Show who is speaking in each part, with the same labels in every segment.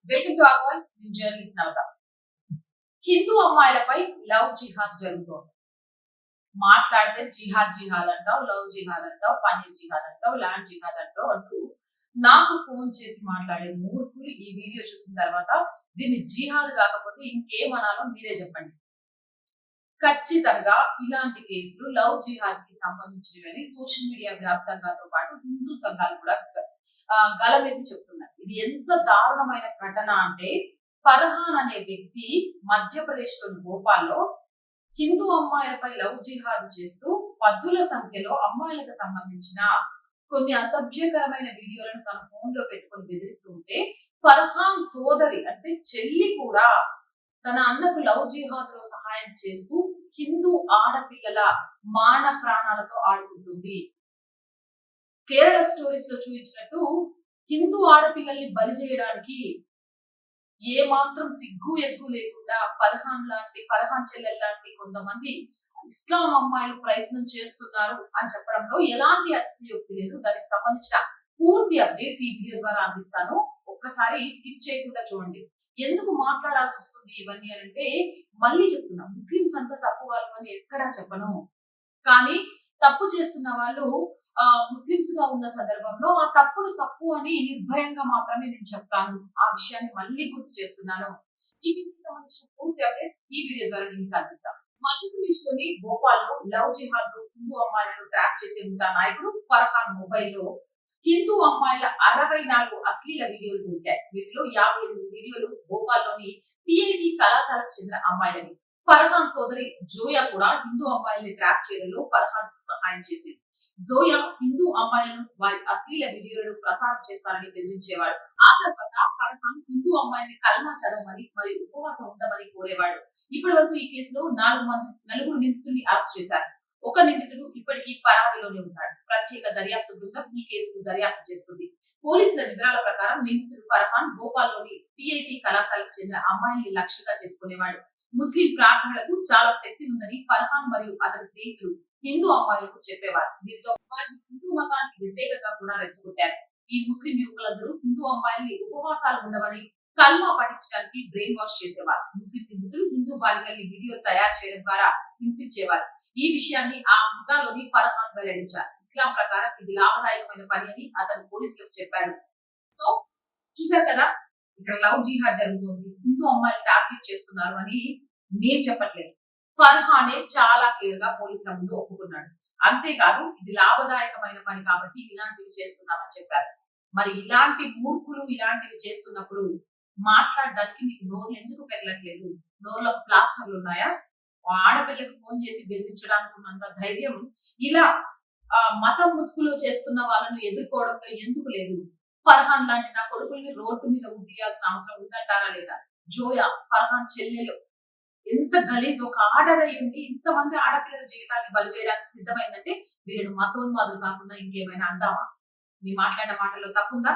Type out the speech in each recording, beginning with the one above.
Speaker 1: Welcome to ours journalist Navata. Hindu అమ్మాయిలపై love jihad జరుగుతోంది. మాట్లాడితే జిహాద్ జిహాద్ అంటావు, లవ్ జిహాద్ అంటావు, పన్నీర్ జిహాద్ అంటావు, ల్యాండ్ జిహాద్ అంటావు అంటూ నాకు ఫోన్ చేసి మాట్లాడే మూర్ఖులు ఈ వీడియో చూసిన తర్వాత దీన్ని జిహాద్ కాకపోతే ఇంకేమనాలో మీరే చెప్పండి. ఖచ్చితంగా ఇలాంటి కేసులు లవ్ జిహాద్ కి సంబంధించినవి సోషల్ మీడియా వ్యాప్తంగాతో పాటు హిందూ సంఘాలు కూడా గలమెత్తి చెప్తున్నారు. ఇది ఎంత దారుణమైన ఘటన అంటే, ఫర్హాన్ అనే వ్యక్తి మధ్యప్రదేశ్ లోని భోపాల్లో హిందూ అమ్మాయిలపై లవ్ జిహాద్ చేస్తూ పద్దుల సంఖ్యలో అమ్మాయిలకు సంబంధించిన కొన్ని అసభ్యకరమైన వీడియోలను తన ఫోన్ లో పెట్టుకొని బెదిరిస్తూ ఉంటే, ఫర్హాన్ సోదరి అంటే చెల్లి కూడా తన అన్నకు లవ్ జిహాద్ లో సహాయం చేస్తూ హిందూ ఆడపిల్లల మాన ప్రాణాలతో ఆడుకుంటుంది. కేరళ స్టోరీస్ లో చూపించినట్టు హిందూ ఆడపిల్లల్ని బలి చేయడానికి ఏ మాత్రం సిగ్గు ఎగ్గు లేకుండా ఫర్హాన్ చెల్లెల్ లాంటి కొంతమంది ఇస్లాం అమ్మాయిలు ప్రయత్నం చేస్తున్నారు అని చెప్పడంలో ఎలాంటి అతిశయోక్తి లేదు. దానికి సంబంధించిన పూర్తి అప్డేట్స్ ఈ వీడియో ద్వారా అందిస్తాను. ఒక్కసారి స్కిప్ చేయకుండా చూడండి. ఎందుకు మాట్లాడాల్సి వస్తుంది ఇవన్నీ అంటే, మళ్ళీ చెప్తున్నా, ముస్లింస్ అంతా తప్పు వాళ్ళు అని ఎక్కడా చెప్పను, కానీ తప్పు చేస్తున్న వాళ్ళు ముస్లింస్ గా ఉన్న సందర్భంలో ఆ తప్పును తప్పు అని నిర్భయంగా మాత్రమే నేను చెప్తాను. ఆ విషయాన్ని మళ్ళీ గుర్తు చేస్తున్నాను. ఈ కేసుకు సంబంధించిన పూర్తి అప్డేట్స్ ఈ వీడియో ద్వారా నేను అందిస్తాను. మధ్యప్రదేశ్ లోని భోపాల్ లో లవ్ జిహాద్ హిందూ అమ్మాయిలను ట్రాప్ చేసే ముఠా నాయకుడు ఫర్హాన్ మొబైల్లో హిందూ అమ్మాయిల 64 అశ్లీల వీడియోలు దొరికాయి. వీటిలో 58 వీడియోలు భోపాల్ లోని టిఐటి కళాశాలకు చెందిన అమ్మాయిలని. ఫర్హాన్ సోదరి జోయా కూడా హిందూ అమ్మాయిల్ని ట్రాప్ చేయడంలో ఫర్హాన్ సహాయం చేసింది. జోయా హిందూ అమ్మాయిలను వారి అశ్లీల వీడియోలను ప్రసారం చేస్తారని బెదిరించేవాడు. ఆ తర్వాత ఫర్హాన్ హిందూ అమ్మాయిని కల్మా చదవమని మరియు ఉపవాసం ఉండమని కోరేవాడు. ఇప్పటి వరకు ఈ కేసులో 4 నిందితుల్ని అరెస్ట్ చేశారు. ఒక నిందితుడు ఇప్పటికీ పరారీలోనే ఉన్నాడు. ప్రత్యేక దర్యాప్తు బృందం ఈ కేసును దర్యాప్తు చేస్తుంది. పోలీసుల వివరాల ప్రకారం నిందితుడు ఫర్హాన్ భోపాల్లోని టిఐటి కళాశాలకు చెందిన అమ్మాయిల్ని లక్ష్యంగా చేసుకునేవాడు. ముస్లిం ప్రార్థనలకు చాలా శక్తి ఉందని ఫర్హాన్ మరియు అతని స్నేహితులు హిందూ అమ్మాయిలకు చెప్పేవారు. దీంతో వారిని హిందూ మతానికి వ్యతిరేకంగా కూడా రెచ్చగొట్టారు. ఈ ముస్లిం యువకులందరూ హిందూ అమ్మాయిల్ని ఉపవాసాలు ఉండవని, కల్మా పఠించడానికి బ్రెయిన్ వాష్ చేసేవారు. ముస్లిం నిందితులు హిందూ బాలికల్ని వీడియో తయారు చేయడం ద్వారా హింసించేవారు. ఈ విషయాన్ని ఆ ముఠాలోని ఫర్హాన్ వెల్లడించారు. ఇస్లాం ప్రకారం ఇది లాభదాయకమైన పని అని అతను పోలీసులకు చెప్పాడు. సో చూశారు కదా, ఇక్కడ లవ్ జిహాద్ జరుగుతుంది, హిందూ అమ్మాయిలు టార్గెట్ చేస్తున్నారు అని నేను చెప్పట్లేదు. ఫర్హానే చాలా క్లియర్ గా పోలీసుల ముందు ఒప్పుకున్నాడు. అంతేకాదు, ఇది లాభదాయకమైన పని కాబట్టి ఇలాంటివి చేస్తున్నామని చెప్పారు. మరి ఇలాంటి మూర్ఖులు ఇలాంటివి చేస్తున్నప్పుడు మాట్లాడడానికి మీకు నోర్లు ఎందుకు పెరగట్లేదు? నోర్లకు ప్లాస్టర్లు ఉన్నాయా? ఆడపిల్లకు ఫోన్ చేసి బెదిరించడానికి ఉన్నంత ధైర్యం ఇలా మతం ముసుగులో చేస్తున్న వాళ్ళను ఎదుర్కోవడంలో ఎందుకు లేదు? ఫర్హాన్ లాంటి నా కొడుకుల్ని రోడ్డు మీద ఉద్దియాల్సిన అవసరం ఉందంటారా లేదా? జోయా ఫర్హాన్ చెల్లెలు ఎంత గలీజ్, ఒక ఆడదై ఉండి ఇంతమంది ఆడపిల్లల జీవితాన్ని బలి చేయడానికి సిద్ధమైందంటే వీళ్ళను మతోన్మాదులు కాకుండా ఇంకేమైనా అందామా? మీ మాట్లాడిన మాటల్లో తప్పుందా?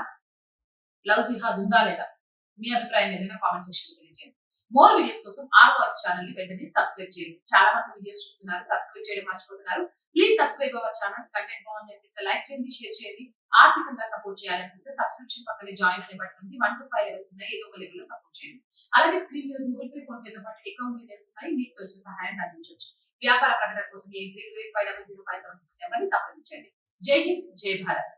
Speaker 1: లవ్ జిహాద్ ఉందా లేదా? మీ అభిప్రాయం ఏదైనా కామెంట్ సెక్షన్ లో తెలియజేయండి. మోర్ వీడియోస్ కోసం ఆర్ వాయిస్ ఛానల్ ని వెంటనే సబ్స్క్రైబ్ చేయండి. చాలా మంది వీడియోస్ చూస్తున్నారు, సబ్స్క్రైబ్ చేయడం మర్చిపోతున్నారు. Please subscribe our channel. Content బాగుంది అనిపిస్తే లైక్ చేయండి, షేర్ చేయండి. ఆర్థికంగా సపోర్ట్ చేయాలనిపిస్తే సబ్స్క్రిప్షన్ పక్కనే జాయిన్ అనే బటన్ ఉంది. 1 to 5 లెవెల్స్ ఉన్నాయి. ఏదో ఒక లెవెల్ లో సపోర్ట్ చేయండి. అలాగే స్క్రీన్ మీద గూగుల్ పే, ఫోన్ పే తో పాటు అకౌంట్ డీటెయిల్స్ ఉన్నాయి. మీకు తోచిన సహాయాన్ని అందించవచ్చు. వ్యాపార ప్రకటన కోసం 8328500576 నెంబర్ ని సంప్రదించండి. జై హింద్, జై భారత్.